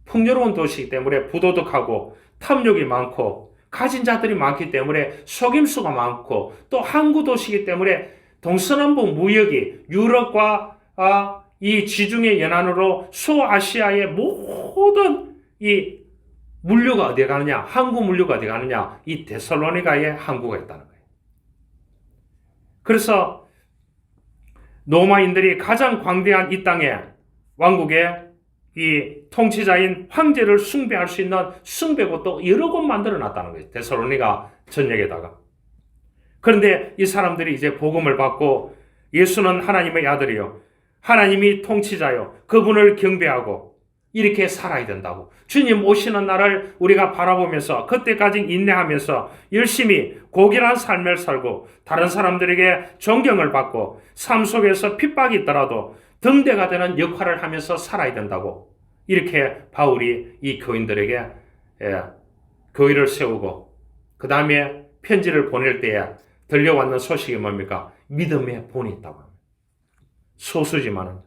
풍요로운 도시이기 때문에 부도덕하고 탐욕이 많고 가진 자들이 많기 때문에 속임수가 많고 또 항구 도시이기 때문에 동서남북 무역이 유럽과 이 지중해 연안으로 소아시아의 모든 이 물류가 어디에 가느냐? 항구 물류가 어디에 가느냐? 이 데살로니가에 항구가 있다는 거예요. 그래서 로마인들이 가장 광대한 이 땅에 왕국의 이 통치자인 황제를 숭배할 수 있는 숭배곳도 여러 곳 만들어 놨다는 거예요. 데살로니가 전역에다가. 그런데 이 사람들이 이제 복음을 받고 예수는 하나님의 아들이요. 하나님이 통치자요. 그분을 경배하고 이렇게 살아야 된다고. 주님 오시는 날을 우리가 바라보면서 그때까지 인내하면서 열심히 고결한 삶을 살고 다른 사람들에게 존경을 받고 삶 속에서 핍박이 있더라도 등대가 되는 역할을 하면서 살아야 된다고. 이렇게 바울이 이 교인들에게 교회를 세우고 그 다음에 편지를 보낼 때에 들려왔는 소식이 뭡니까? 믿음의 본이 있다고 합니다. 소수지만은.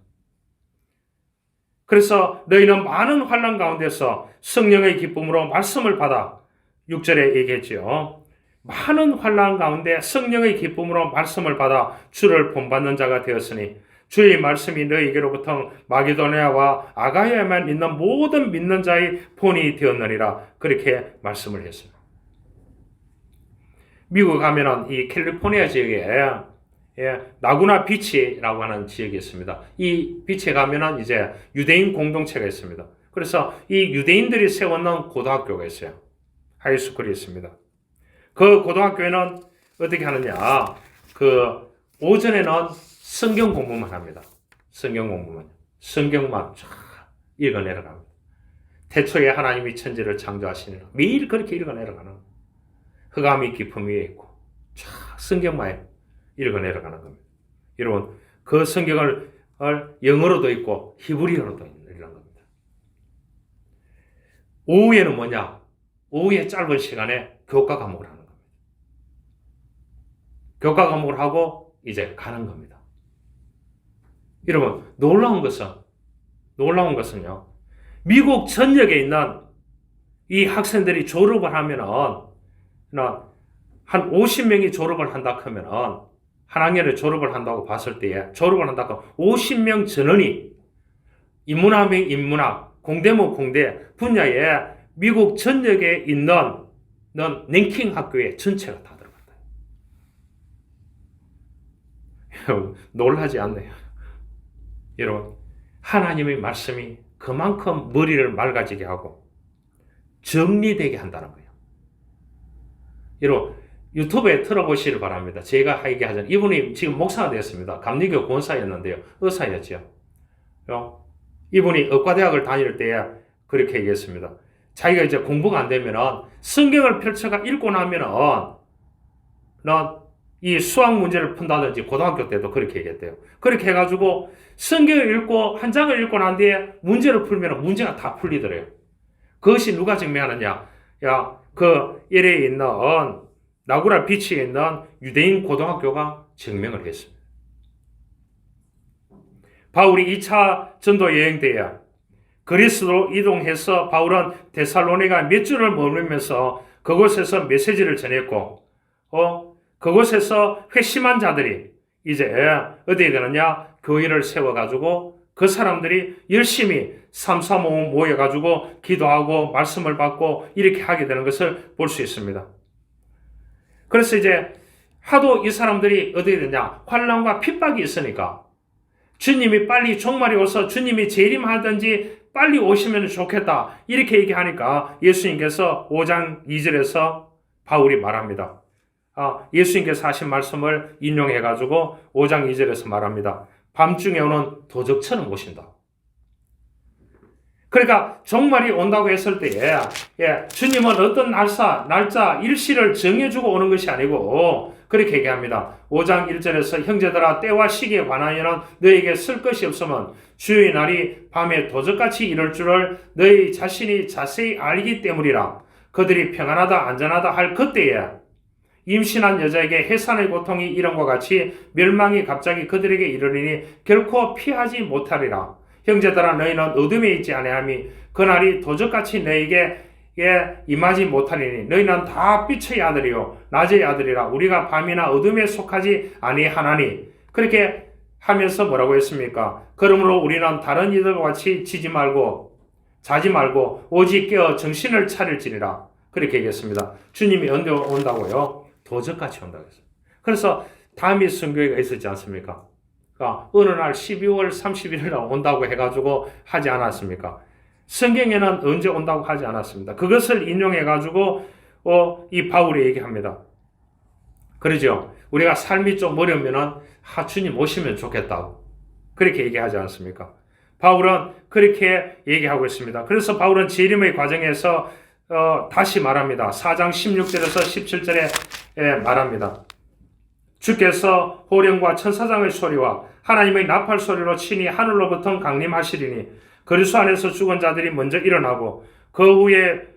그래서 너희는 많은 환난 가운데서 성령의 기쁨으로 말씀을 받아 6절에 얘기했죠. 많은 환난 가운데 성령의 기쁨으로 말씀을 받아 주를 본받는 자가 되었으니 주의 말씀이 너희에게로부터 마게도니아와 아가야에만 있는 모든 믿는 자의 본이 되었느니라. 그렇게 말씀을 했습니다. 미국 가면은 이 캘리포니아 지역에 나구나 비치라고 하는 지역이 있습니다. 이 비치에 가면은 이제 유대인 공동체가 있습니다. 그래서 이 유대인들이 세웠는 고등학교가 있어요. 하이스쿨이 있습니다. 그 고등학교에는 어떻게 하느냐? 그 오전에는 성경 공부만 합니다. 성경 공부만. 성경만 쫙 읽어내려갑니다. 태초에 하나님이 천지를 창조하시니라. 매일 그렇게 읽어내려가는 거예요. 흑암이 깊음 위에 있고 쫙 성경만 읽어내려가는 겁니다. 여러분 그 성경을 영어로도 있고 히브리어로도 읽는 겁니다. 오후에는 뭐냐? 오후에 짧은 시간에 교과 과목을 하는 겁니다. 교과 과목을 하고 이제 가는 겁니다. 여러분 놀라운 것은요. 미국 전역에 있는 이 학생들이 졸업을 하면은 한 50명이 졸업을 한다 하면은 한 학년에 졸업을 한다고 봤을 때에 졸업을 한다고 50명 전원이 인문학이면 인문학, 공대면 공대 분야에 미국 전역에 있는 랭킹 학교에 전체가 다 들어간다. 여러분 놀라지 않나요? 여러분 하나님의 말씀이 그만큼 머리를 맑아지게 하고 정리되게 한다는 거예요. 여러분 유튜브에 틀어보시길 바랍니다. 제가 얘기하자면 이분이 지금 목사가 되었습니다. 감리교 권사였는데요. 의사였죠. 이분이 의과대학을 다닐 때에 그렇게 얘기했습니다. 자기가 이제 공부가 안 되면은 성경을 펼쳐가 읽고 나면은 이 수학 문제를 푼다든지 고등학교 때도 그렇게 얘기했대요. 그렇게 해가지고 성경을 읽고 한 장을 읽고 난 뒤에 문제를 풀면 문제가 다 풀리더래요. 그것이 누가 증명하느냐? 그 LA에 있는 나구라 비치에 있는 유대인 고등학교가 증명을 했습니다. 바울이 2차 전도 여행 때에 그리스로 이동해서 바울은 데살로니가 몇 주를 머물면서 그곳에서 메시지를 전했고 그곳에서 회심한 자들이 이제 어디에 되느냐? 교회를 세워가지고 그 사람들이 열심히 삼삼오오 모여가지고 기도하고 말씀을 받고 이렇게 하게 되는 것을 볼 수 있습니다. 그래서 이제 하도 이 사람들이 어디에 되냐? 환난과 핍박이 있으니까 주님이 빨리 종말이 오서 주님이 재림하든지 빨리 오시면 좋겠다. 이렇게 얘기하니까 예수님께서 5장 2절에서 바울이 말합니다. 예수님께서 하신 말씀을 인용해가지고 5장 2절에서 말합니다. 밤중에 오는 도적처럼 오신다. 그러니까 종말이 온다고 했을 때에 주님은 어떤 날짜, 일시를 정해주고 오는 것이 아니고 그렇게 얘기합니다. 5장 1절에서 형제들아 때와 시기에 관하여는 너에게 쓸 것이 없으면 주의 날이 밤에 도적같이 이럴 줄을 너희 자신이 자세히 알기 때문이라. 그들이 평안하다 안전하다 할 그때에 임신한 여자에게 해산의 고통이 이런과 같이 멸망이 갑자기 그들에게 이르리니 결코 피하지 못하리라. 형제들아 너희는 어둠에 있지 아니함이 그날이 도적같이 너희에게 임하지 못하리니 너희는 다 빛의 아들이요 낮의 아들이라. 우리가 밤이나 어둠에 속하지 아니하나니. 그렇게 하면서 뭐라고 했습니까? 그러므로 우리는 다른 이들과 같이 자지 말고 오직 깨어 정신을 차릴지니라. 그렇게 얘기했습니다. 주님이 언제 온다고요? 도적같이 온다고 했어요. 그래서 다윗 선교회가 있었지 않습니까? 어느 날 12월 31일 날 온다고 해가지고 하지 않았습니까? 성경에는 언제 온다고 하지 않았습니다. 그것을 인용해가지고 이 바울이 얘기합니다. 그러죠? 우리가 삶이 좀 어려우면은 주님 오시면 좋겠다고 그렇게 얘기하지 않습니까? 바울은 그렇게 얘기하고 있습니다. 그래서 바울은 재림의 과정에서 다시 말합니다. 4장 16절에서 17절에 말합니다. 주께서 호령과 천사장의 소리와 하나님의 나팔 소리로 친히 하늘로부터 강림하시리니 그리스도 안에서 죽은 자들이 먼저 일어나고 그 후에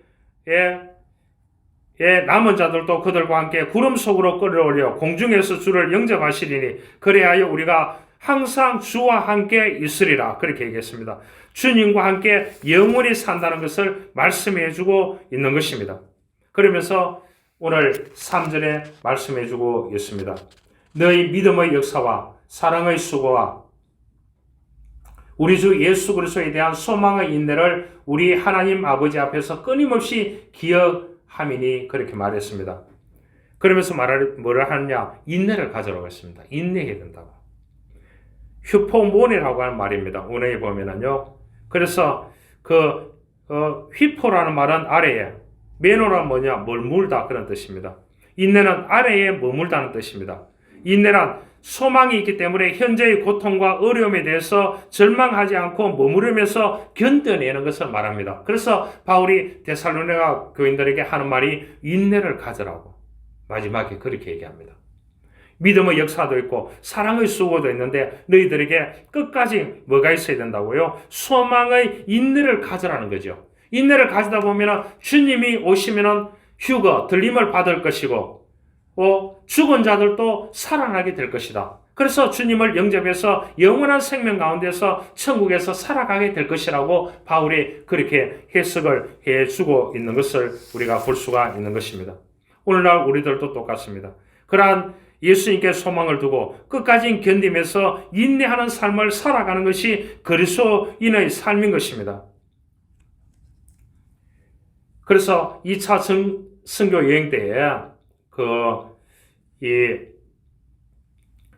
남은 자들도 그들과 함께 구름 속으로 끌어올려 공중에서 주를 영접하시리니 그래하여 우리가 항상 주와 함께 있으리라. 그렇게 얘기했습니다. 주님과 함께 영원히 산다는 것을 말씀해주고 있는 것입니다. 그러면서 오늘 3절에 말씀해주고 있습니다. 너희 믿음의 역사와 사랑의 수고와 우리 주 예수 그리스도에 대한 소망의 인내를 우리 하나님 아버지 앞에서 끊임없이 기억함이니 그렇게 말했습니다. 그러면서 뭐를 하느냐? 인내를 가져라고 했습니다. 인내해야 된다고. 휴포몬이라고 하는 말입니다. 원어에 보면은요. 그래서 휘포라는 말은 아래에, 메노란 뭐냐? 머물다 그런 뜻입니다. 인내는 아래에 머물다는 뜻입니다. 인내란 소망이 있기 때문에 현재의 고통과 어려움에 대해서 절망하지 않고 머무르면서 견뎌내는 것을 말합니다. 그래서 바울이 데살로니가 교인들에게 하는 말이 인내를 가져라고 마지막에 그렇게 얘기합니다. 믿음의 역사도 있고 사랑의 수고도 있는데 너희들에게 끝까지 뭐가 있어야 된다고요? 소망의 인내를 가져라는 거죠. 인내를 가지다 보면 주님이 오시면 휴거, 들림을 받을 것이고 죽은 자들도 살아나게 될 것이다. 그래서 주님을 영접해서 영원한 생명 가운데서 천국에서 살아가게 될 것이라고 바울이 그렇게 해석을 해주고 있는 것을 우리가 볼 수가 있는 것입니다. 오늘날 우리들도 똑같습니다. 그러한 예수님께 소망을 두고 끝까지 견디면서 인내하는 삶을 살아가는 것이 그리스도인의 삶인 것입니다. 그래서 2차 선교 여행 때에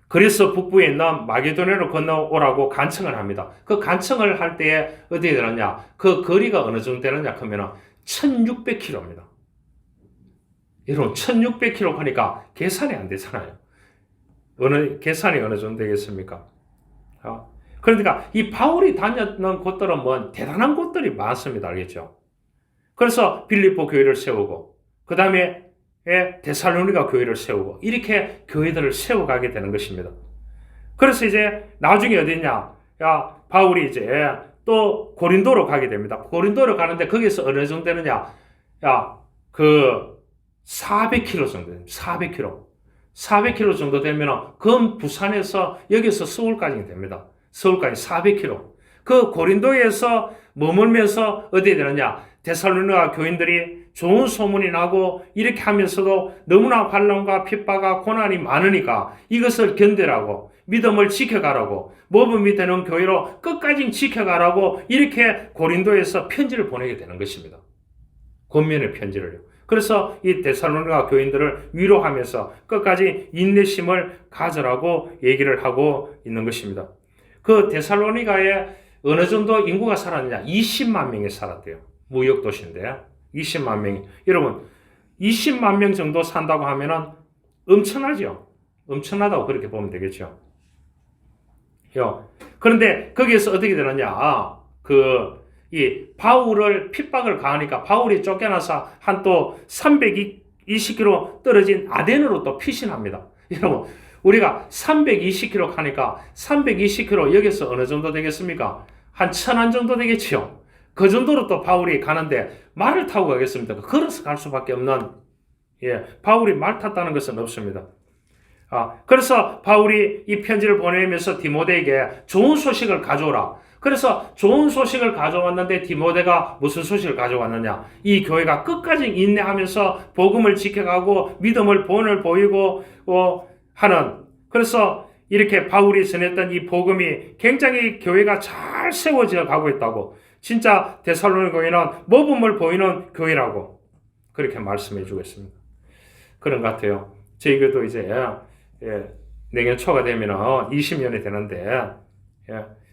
그리스 북부에 있는 마게도냐로 건너오라고 간청을 합니다. 그 간청을 할 때에 어디에 되느냐? 그 거리가 어느 정도 되느냐? 그러면 1600km입니다. 여러분 1600km 하니까 계산이 안 되잖아요. 계산이 어느 정도 되겠습니까? 그러니까 이 바울이 다녔는 곳들은 뭐 대단한 곳들이 많습니다. 알겠죠? 그래서 빌립보 교회를 세우고 그 다음에 데살로니가 교회를 세우고 이렇게 교회들을 세워가게 되는 것입니다. 그래서 이제 나중에 어디냐? 바울이 이제 또 고린도로 가게 됩니다. 고린도로 가는데 거기서 어느 정도 되느냐? 400km 정도 됩니다. 400km 정도 되면 부산에서 여기서 서울까지 됩니다. 서울까지 400km. 그 고린도에서 머물면서 어디에 되느냐? 데살로니가 교인들이 좋은 소문이 나고 이렇게 하면서도 너무나 환난과 핍박과 고난이 많으니까 이것을 견디라고 믿음을 지켜가라고 모범이 되는 교회로 끝까지 지켜가라고 이렇게 고린도에서 편지를 보내게 되는 것입니다. 권면의 편지를요. 그래서 이 데살로니가 교인들을 위로하면서 끝까지 인내심을 가져라고 얘기를 하고 있는 것입니다. 그 데살로니가에 어느 정도 인구가 살았느냐? 20만 명이 살았대요. 무역도시인데 20만 명이. 여러분 20만 명 정도 산다고 하면은 엄청나죠. 엄청나다고 그렇게 보면 되겠죠. 그런데 거기에서 어떻게 되느냐? 이 바울을 핍박을 가하니까 바울이 쫓겨나서 한 또 320km 떨어진 아덴으로 또 피신합니다. 여러분, 우리가 320km 가니까 320km 여기서 어느 정도 되겠습니까? 한 1000안 정도 되겠지요. 그 정도로 또 바울이 가는데 말을 타고 가겠습니까? 걸어서 갈 수밖에 없는, 바울이 말 탔다는 것은 없습니다. 그래서 바울이 이 편지를 보내면서 디모데에게 좋은 소식을 가져오라. 그래서 좋은 소식을 가져왔는데 디모데가 무슨 소식을 가져왔느냐? 이 교회가 끝까지 인내하면서 복음을 지켜가고 믿음을 본을 보이고 하는, 그래서 이렇게 바울이 전했던 이 복음이 굉장히 교회가 잘 세워져 가고 있다고, 진짜 데살로니가 교회는 모범을 보이는 교회라고 그렇게 말씀해 주겠습니다. 그런 것 같아요. 저희 교회도 이제 내년 초가 되면 20년이 되는데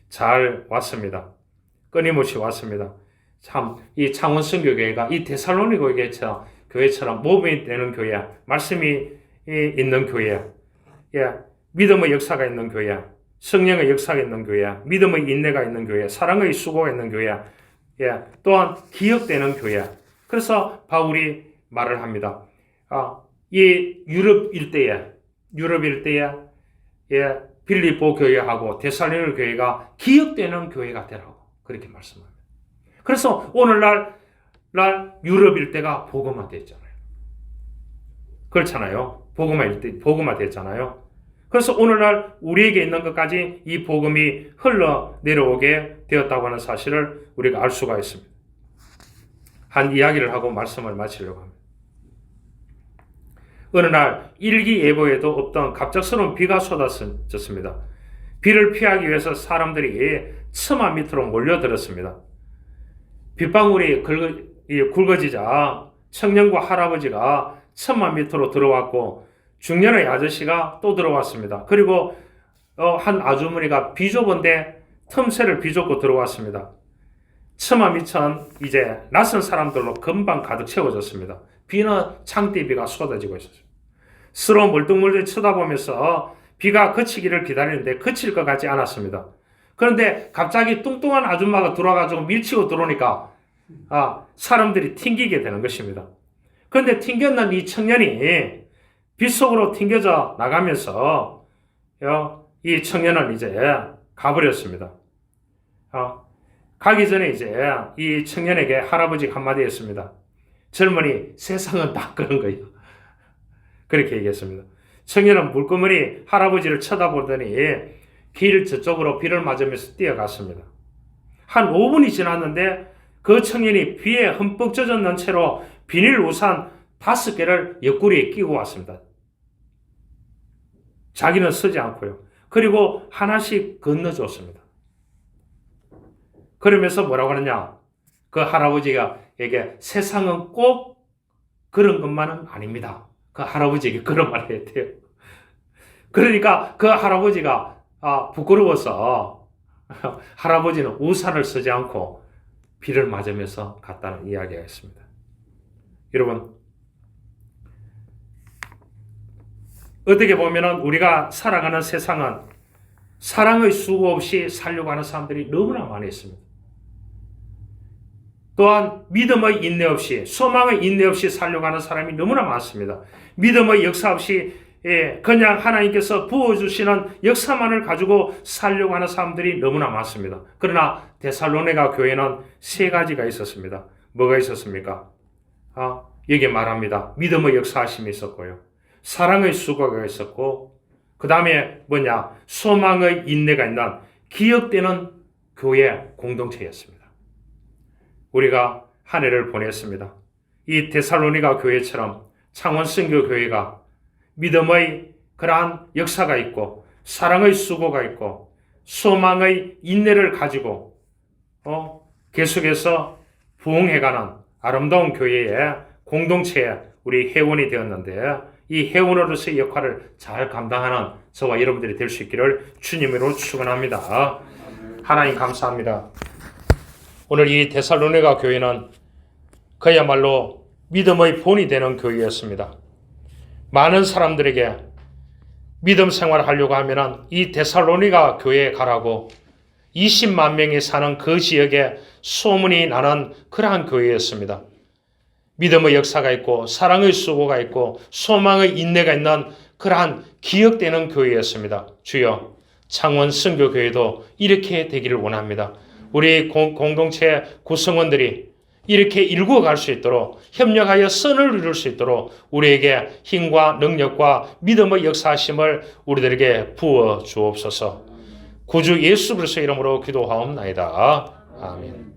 잘 왔습니다. 끊임없이 왔습니다. 참 이 창원 선교교회가 이 데살로니가 교회처럼 모범이 되는 교회, 말씀이 있는 교회, 믿음의 역사가 있는 교회, 성령의 역사가 있는 교회, 믿음의 인내가 있는 교회, 사랑의 수고가 있는 교회, 또한 기억되는 교회. 그래서 바울이 말을 합니다. 이 유럽 일대에 빌립보 교회하고 데살로니가 교회가 기억되는 교회가 되라고 그렇게 말씀합니다. 그래서 오늘날 유럽 일대가 복음화됐잖아요. 그렇잖아요. 복음화됐잖아요. 그래서 오늘날 우리에게 있는 것까지 이 복음이 흘러 내려오게 되었다고 하는 사실을 우리가 알 수가 있습니다. 한 이야기를 하고 말씀을 마치려고 합니다. 어느 날 일기예보에도 없던 갑작스러운 비가 쏟아졌습니다. 비를 피하기 위해서 사람들이 처마 밑으로 몰려들었습니다. 빗방울이 굵어지자 청년과 할아버지가 처마 밑으로 들어왔고 중년의 아저씨가 또 들어왔습니다. 그리고 한 아주머니가 비좁은데 틈새를 비좁고 들어왔습니다. 처마 밑은 이제 낯선 사람들로 금방 가득 채워졌습니다. 비는 장대비가 쏟아지고 있었습니다. 서로 멀뚱멀뚱 쳐다보면서 비가 그치기를 기다리는데 그칠 것 같지 않았습니다. 그런데 갑자기 뚱뚱한 아줌마가 들어와가지고 밀치고 들어오니까 사람들이 튕기게 되는 것입니다. 그런데 튕겼는 이 청년이 빗속으로 튕겨져 나가면서 이 청년은 이제 가버렸습니다. 가기 전에 이제 이 청년에게 할아버지가 한마디 했습니다. 젊은이, 세상은 다 그런 거예요. 그렇게 얘기했습니다. 청년은 물끄머니 할아버지를 쳐다보더니 길 저쪽으로 비를 맞으면서 뛰어갔습니다. 한 5분이 지났는데 그 청년이 비에 흠뻑 젖었는 채로 비닐 우산 5개를 옆구리에 끼고 왔습니다. 자기는 쓰지 않고요. 그리고 하나씩 건너줬습니다. 그러면서 뭐라고 하느냐? 그 할아버지에게 세상은 꼭 그런 것만은 아닙니다. 그 할아버지에게 그런 말을 했대요. 그러니까 그 할아버지가 부끄러워서 할아버지는 우산을 쓰지 않고 비를 맞으면서 갔다는 이야기가 있습니다. 여러분, 어떻게 보면 우리가 살아가는 세상은 사랑의 수고 없이 살려고 하는 사람들이 너무나 많이 있습니다. 또한 믿음의 인내 없이, 소망의 인내 없이 살려고 하는 사람이 너무나 많습니다. 믿음의 역사 없이 그냥 하나님께서 부어주시는 역사만을 가지고 살려고 하는 사람들이 너무나 많습니다. 그러나 데살로니가 교회는 3가지가 있었습니다. 뭐가 있었습니까? 여기 말합니다. 믿음의 역사하심이 있었고요. 사랑의 수고가 있었고, 그 다음에 소망의 인내가 있는 기억되는 교회 공동체였습니다. 우리가 한 해를 보냈습니다. 이 데살로니가 교회처럼 창원 선교 교회가 믿음의 그러한 역사가 있고 사랑의 수고가 있고 소망의 인내를 가지고 계속해서 부흥해가는 아름다운 교회의 공동체에 우리 회원이 되었는데 이 회원으로서의 역할을 잘 감당하는 저와 여러분들이 될 수 있기를 주님으로 축원합니다. 하나님 감사합니다. 오늘 이 데살로니가 교회는 그야말로 믿음의 본이 되는 교회였습니다. 많은 사람들에게 믿음 생활을 하려고 하면은 이 데살로니가 교회에 가라고 20만 명이 사는 그 지역에 소문이 나는 그러한 교회였습니다. 믿음의 역사가 있고 사랑의 수고가 있고 소망의 인내가 있는 그러한 기억되는 교회였습니다. 주여, 창원 선교교회도 이렇게 되기를 원합니다. 우리 공동체 구성원들이 이렇게 일구어갈 수 있도록 협력하여 선을 이룰 수 있도록 우리에게 힘과 능력과 믿음의 역사하심을 우리들에게 부어 주옵소서. 구주 예수 그리스도의 이름으로 기도하옵나이다. 아멘.